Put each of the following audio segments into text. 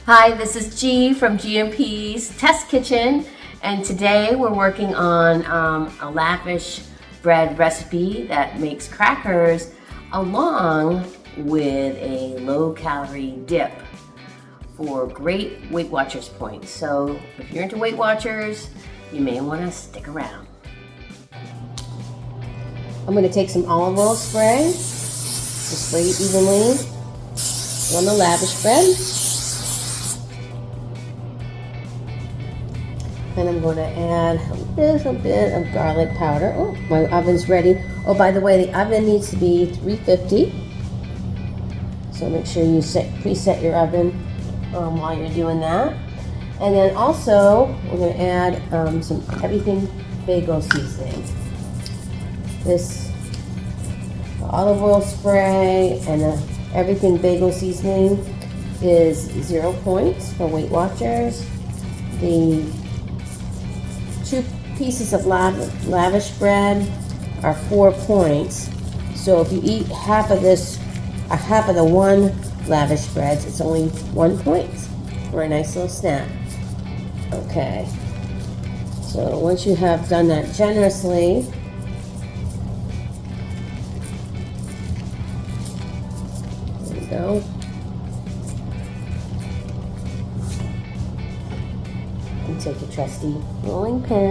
Hi, this is G from GMP's Test Kitchen, and today we're working on a Lavash bread recipe that makes crackers along with a low-calorie dip for great Weight Watchers points. So if you're into Weight Watchers, you may want to stick around. I'm going to take some olive oil spray, just spray it evenly on the Lavash bread. And I'm going to add a little bit of garlic powder. Oh, my oven's ready. Oh, by the way, the oven needs to be 350. So make sure you preset your oven while you're doing that. And then also, we're going to add some everything bagel seasoning. This olive oil spray and everything bagel seasoning is 0 points for Weight Watchers. The 2 pieces of Lavash bread are 4 points. So if you eat half of the one Lavash bread, it's only 1 point for a nice little snack. Okay. So once you have done that generously, there we go. And take your trusty rolling pin,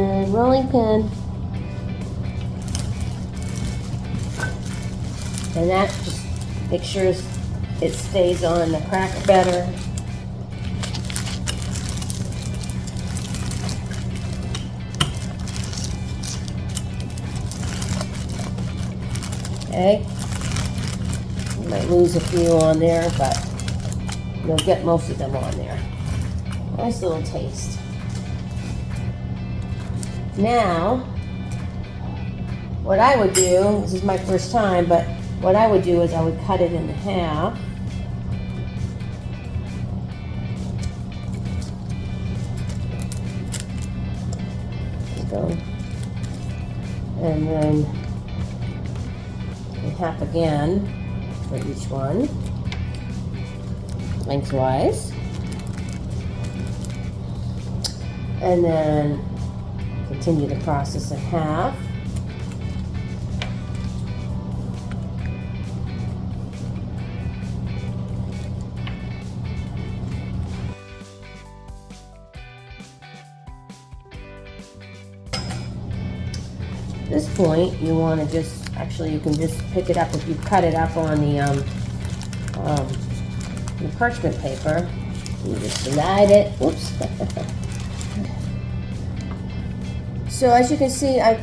and that just make sure it stays on the cracker better. Okay, you might lose a few on there, but you'll get most of them on there. Nice little taste. Now, what I would do, this is my first time, but what I would do is I would cut it in half. There we go. And then in half again for each one, lengthwise. And then continue the process in half. At this point, you want to you can just pick it up if you cut it up on the parchment paper. You just slide it. Whoops. So as you can see, I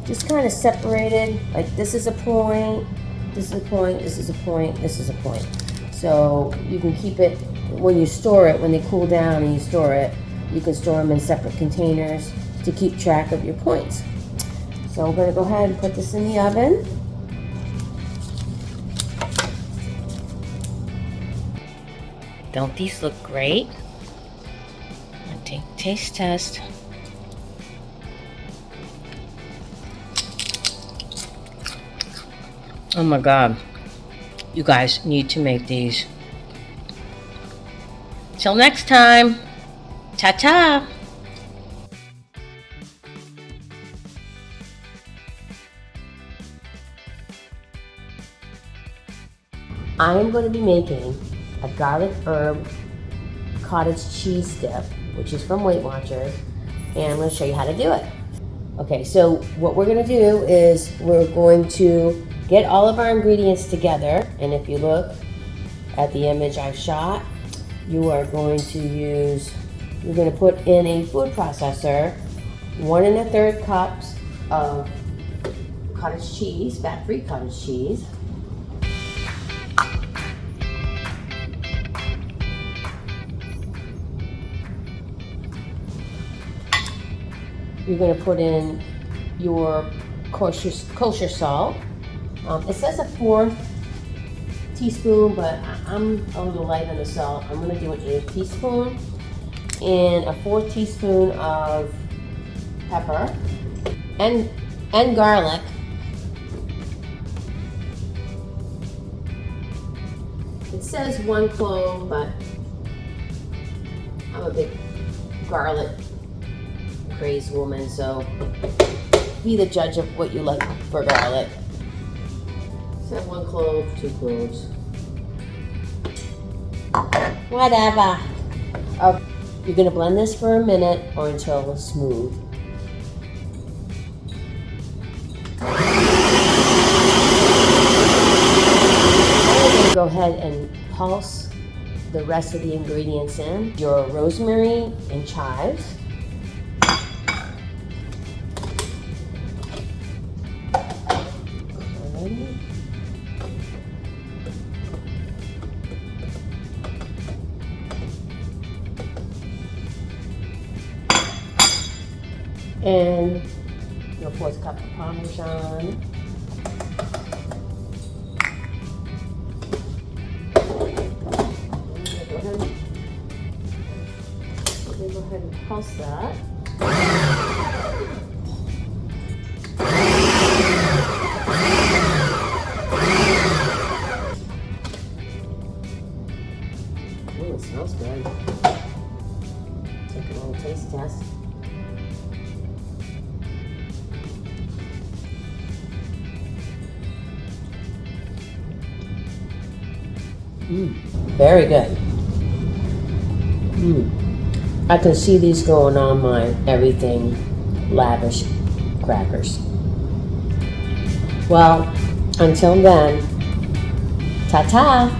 just kind of separated, like this is a point, this is a point, this is a point, this is a point. So you can keep it, when you store it, when they cool down and you store it, you can store them in separate containers to keep track of your points. So I'm going to go ahead and put this in the oven. Don't these look great? I'll take a taste test. Oh my God, you guys need to make these. Till next time, ta-ta. I am going to be making a garlic herb cottage cheese dip, which is from Weight Watchers, and I'm going to show you how to do it. Okay, so what we're going to do is we're going to get all of our ingredients together, and if you look at the image I've shot, you're going to put in a food processor 1 1/3 cups of cottage cheese, fat-free cottage cheese. You're going to put in your kosher salt. It says a 1/4 teaspoon, but I'm a little light on the salt. I'm going to do an 1/8 teaspoon and a 1/4 teaspoon of pepper and garlic. It says 1 clove, but I'm a big garlic crazed woman, so be the judge of what you like for garlic. So 1 clove, 2 cloves. Whatever. Okay. You're gonna blend this for a minute or until it's smooth. Go ahead and pulse the rest of the ingredients in. Your rosemary and chives. And your 1/4 cup of Parmesan. Go ahead and pulse that. Ooh, it smells good. Take a little taste test. Very good. I can see these going on my everything Lavash crackers. Well, until then, ta-ta!